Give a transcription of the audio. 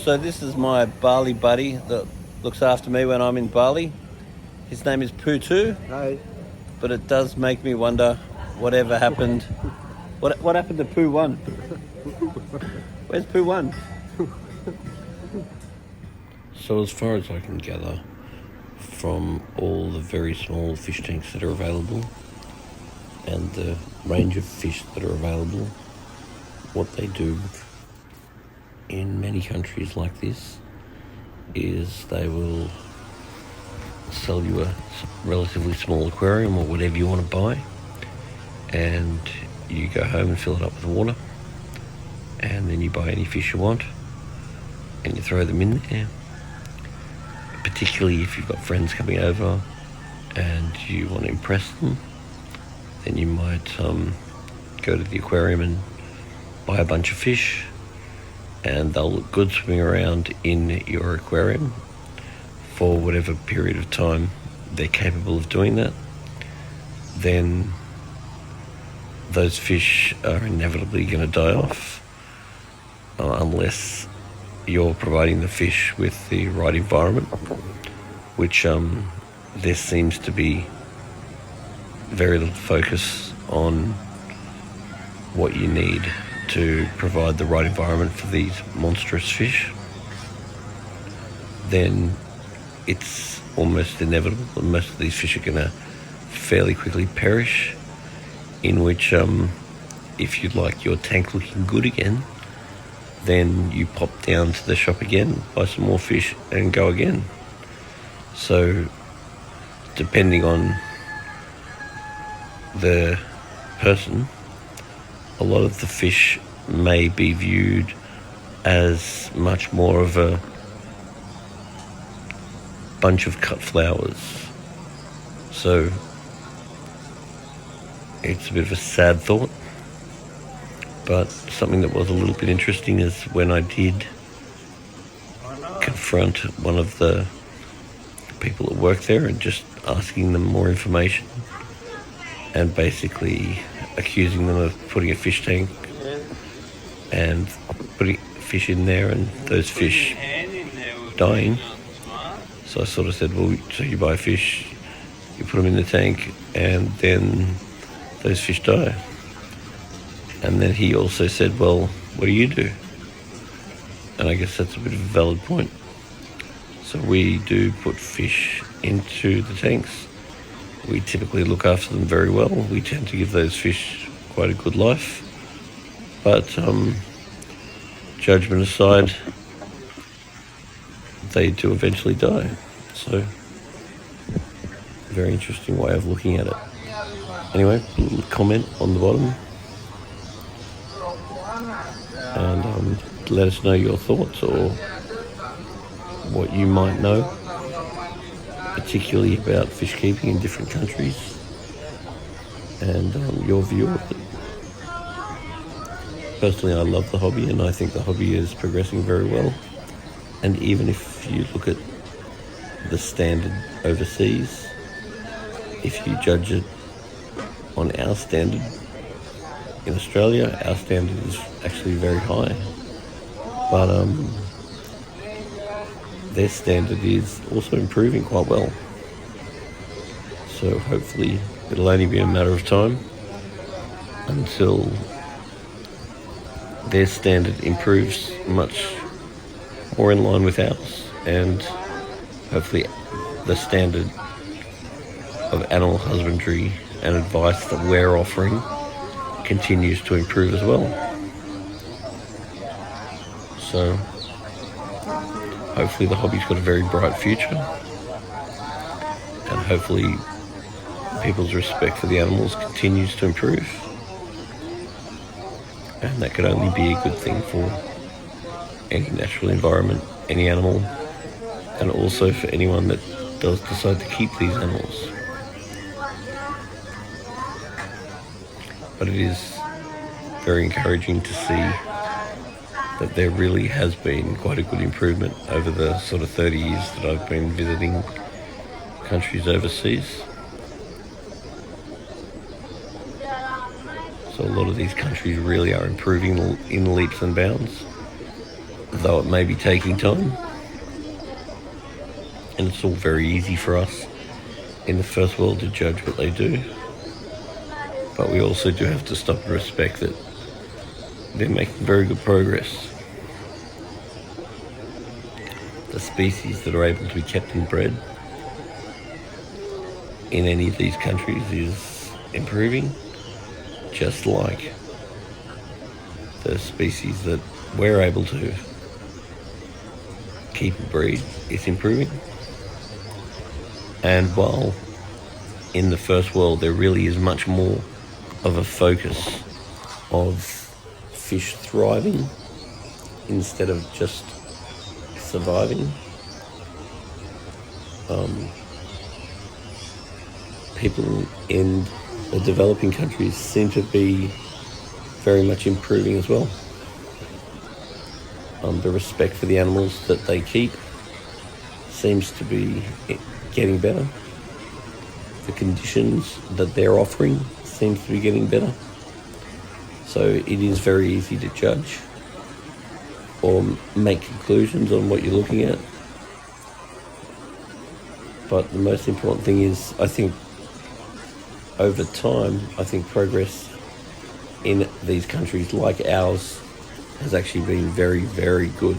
So this is my Bali buddy that looks after me when I'm in Bali. His name is Putu, Hi. but it does make me wonder whatever happened. What happened to Poo 1? Where's Poo 1? So as far as I can gather from all the very small fish tanks that are available and the range of fish that are available, what they do in many countries like this is they will sell you a relatively small aquarium or whatever you want to buy, and you go home and fill it up with water, and then you buy any fish you want and you throw them in there. Particularly if you've got friends coming over and you want to impress them, then you might go to the aquarium and buy a bunch of fish, and they'll look good swimming around in your aquarium for whatever period of time they're capable of doing that. Then those fish are inevitably going to die off unless you're providing the fish with the right environment, which there seems to be very little focus on what you need to provide the right environment for these monstrous fish. Then it's almost inevitable that most of these fish are going to fairly quickly perish, in which if you'd like your tank looking good again, then you pop down to the shop again, buy some more fish and go again. So depending on the person, a lot of the fish may be viewed as much more of a bunch of cut flowers. So it's a bit of a sad thought, but something that was a little bit interesting is when I did confront one of the people that work there and just asking them more information and basically accusing them of putting a fish tank and putting fish in there and those fish dying. So I sort of said, well, so you buy fish, you put them in the tank, and then those fish die. And then he also said, well, what do you do? And I guess that's a bit of a valid point. So we do put fish into the tanks. We typically look after them very well. We tend to give those fish quite a good life. But judgment aside, they do eventually die. So, very interesting way of looking at it. Anyway, comment on the bottom and let us know your thoughts or what you might know, particularly about fish keeping in different countries, and your view of it. Personally, I love the hobby, and I think the hobby is progressing very well. And even if you look at the standard overseas, if you judge it on our standard in Australia, our standard is actually very high. But their standard is also improving quite well. So hopefully it'll only be a matter of time until their standard improves much more in line with ours, and hopefully the standard of animal husbandry and advice that we're offering continues to improve as well. So hopefully the hobby's got a very bright future, and hopefully people's respect for the animals continues to improve, and that could only be a good thing for any natural environment, any animal, and also for anyone that does decide to keep these animals. But it is very encouraging to see that there really has been quite a good improvement over the sort of 30 years that I've been visiting countries overseas. So a lot of these countries really are improving in leaps and bounds. though it may be taking time. And it's all very easy for us in the first world to judge what they do. But we also do have to stop and respect that they're making very good progress. The species that are able to be kept and bred in any of these countries is improving, just like the species that we're able to keep and breed is improving. And while in the first world there really is much more of a focus of fish thriving instead of just surviving, people in the developing countries seem to be very much improving as well. The respect for the animals that they keep seems to be getting better. The conditions that they're offering seems to be getting better. So it is very easy to judge or make conclusions on what you're looking at. But the most important thing is, I think, over time, I think progress in these countries like ours has actually been very, very good.